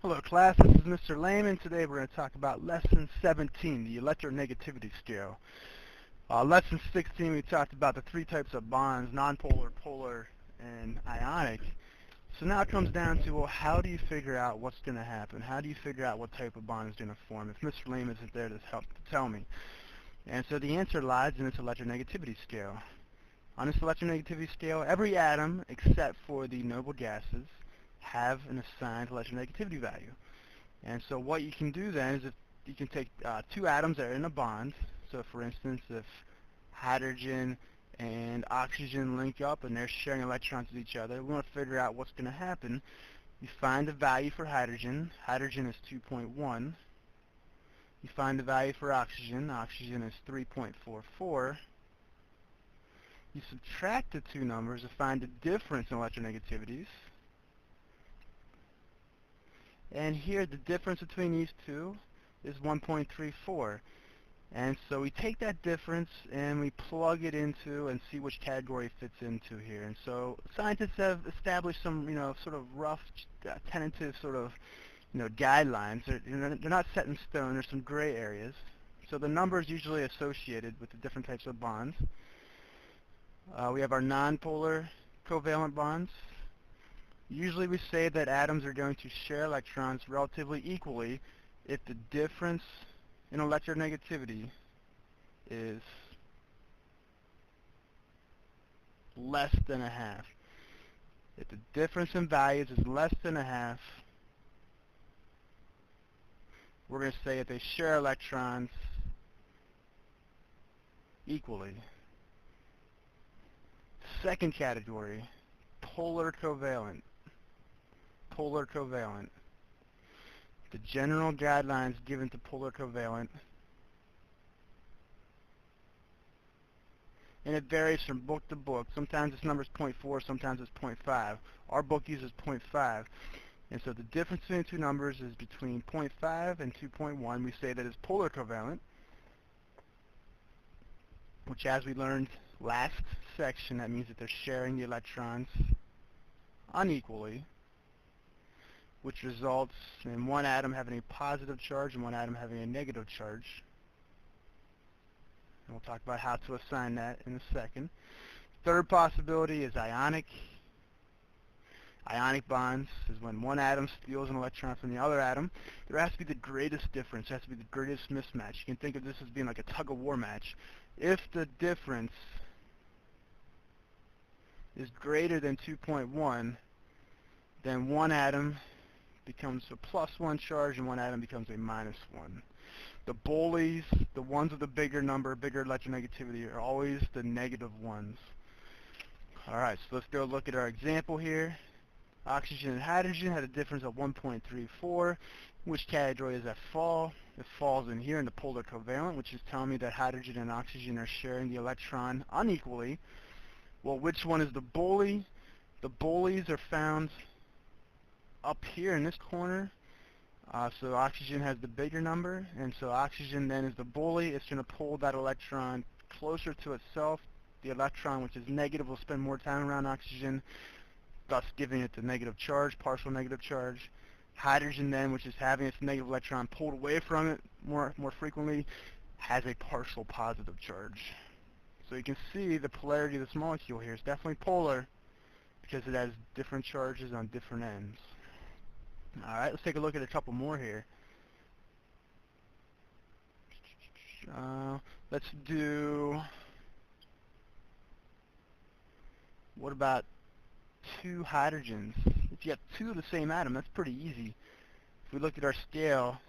Hello class, this is Mr. Lehman. Today we're going to talk about Lesson 17, the Electronegativity Scale. Lesson 16 we talked about the three types of bonds, nonpolar, polar, and ionic. So now it comes down to, well, how do you figure out what's going to happen? How do you figure out what type of bond is going to form if Mr. Lehman isn't there to help to tell me? And so the answer lies in this electronegativity scale. On this electronegativity scale, every atom except for the noble gases have an assigned electronegativity value. And so what you can do then is if you can take two atoms that are in a bond. So for instance, if hydrogen and oxygen link up and they're sharing electrons with each other, we want to figure out what's going to happen. You find the value for hydrogen. Hydrogen is 2.1. You find the value for oxygen. Oxygen is 3.44. You subtract the two numbers to find the difference in electronegativities. And here the difference between these two is 1.34. And so we take that difference and we plug it into and see which category it fits into here. And so scientists have established some, sort of rough, tentative sort of, guidelines. They're not set in stone. There's some gray areas. So the numbers usually associated with the different types of bonds. We have our nonpolar covalent bonds. Usually we say that atoms are going to share electrons relatively equally if the difference in electronegativity is less than a half. If the difference in values is less than a half, we're going to say that they share electrons equally. Second category, polar covalent. Polar covalent. The general guidelines given to polar covalent, and it varies from book to book. Sometimes this number is 0.4, sometimes it's 0.5. Our book uses 0.5. And so the difference between the two numbers is between 0.5 and 2.1. We say that is polar covalent, which, as we learned last section, that means that they're sharing the electrons unequally, which results in one atom having a positive charge and one atom having a negative charge. And we'll talk about how to assign that in a second. Third possibility is ionic. Ionic bonds is when one atom steals an electron from the other atom. There has to be the greatest difference. There has to be the greatest mismatch. You can think of this as being like a tug-of-war match. If the difference is greater than 2.1, then one atom becomes a +1 charge and one atom becomes a -1. The bullies, the ones with the bigger number, bigger electronegativity, are always the negative ones. Alright, so let's go look at our example here. Oxygen and hydrogen had a difference of 1.34. Which category does that fall? It falls in here in the polar covalent, which is telling me that hydrogen and oxygen are sharing the electron unequally. Well, which one is the bully? The bullies are found up here in this corner. So oxygen has the bigger number, and so oxygen then is the bully. It's going to pull that electron closer to itself. The electron, which is negative, will spend more time around oxygen, thus giving it the negative charge, partial negative charge. Hydrogen then, which is having its negative electron pulled away from it more frequently, has a partial positive charge. So you can see the polarity of this molecule here is definitely polar because it has different charges on different ends. Alright, let's take a look at a couple more here. Let's do, what about two hydrogens? If you have two of the same atom, that's pretty easy. If we look at our scale,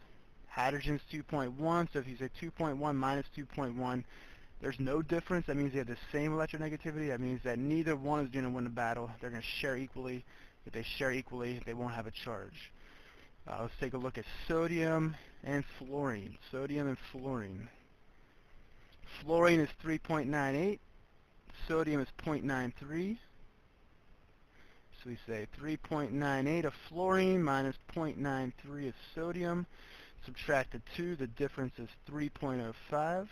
hydrogen's 2.1, so if you say 2.1 minus 2.1, there's no difference. That means they have the same electronegativity. That means that neither one is going to win the battle. They're going to share equally. If they share equally, they won't have a charge. Let's take a look at sodium and fluorine. Sodium and fluorine. Fluorine is 3.98. Sodium is 0.93. So we say 3.98 of fluorine minus 0.93 of sodium. Subtract the 2. The difference is 3.05.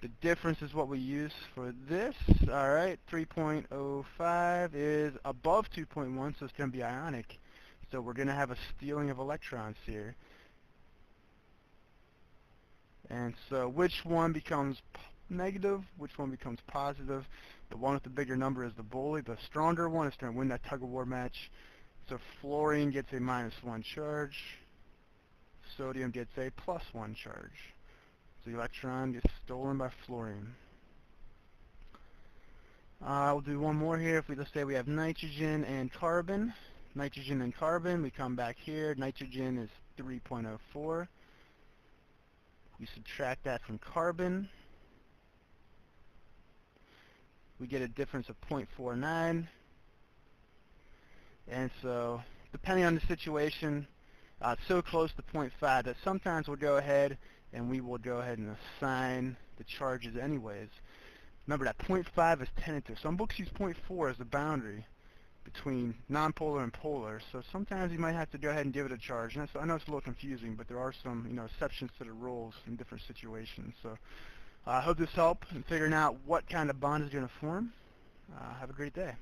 The difference is what we use for this. Alright, 3.05 is above 2.1, so it's going to be ionic. So we're going to have a stealing of electrons here. And so which one becomes negative, which one becomes positive? The one with the bigger number is the bully. The stronger one is going to win that tug-of-war match. So fluorine gets a -1 charge. Sodium gets a +1 charge. So the electron gets stolen by fluorine. We'll do one more here. If we let's say we have nitrogen and carbon. Nitrogen and carbon, we come back here. Nitrogen is 3.04. We subtract that from carbon. We get a difference of 0.49. And so, depending on the situation, it's so close to 0.5 that sometimes we'll go ahead and we will go ahead and assign the charges anyways. Remember that 0.5 is tentative. Some books use 0.4 as the boundary between nonpolar and polar. So sometimes you might have to go ahead and give it a charge. And I know it's a little confusing, but there are some exceptions to the rules in different situations. So I hope this helped in figuring out what kind of bond is going to form. Have a great day.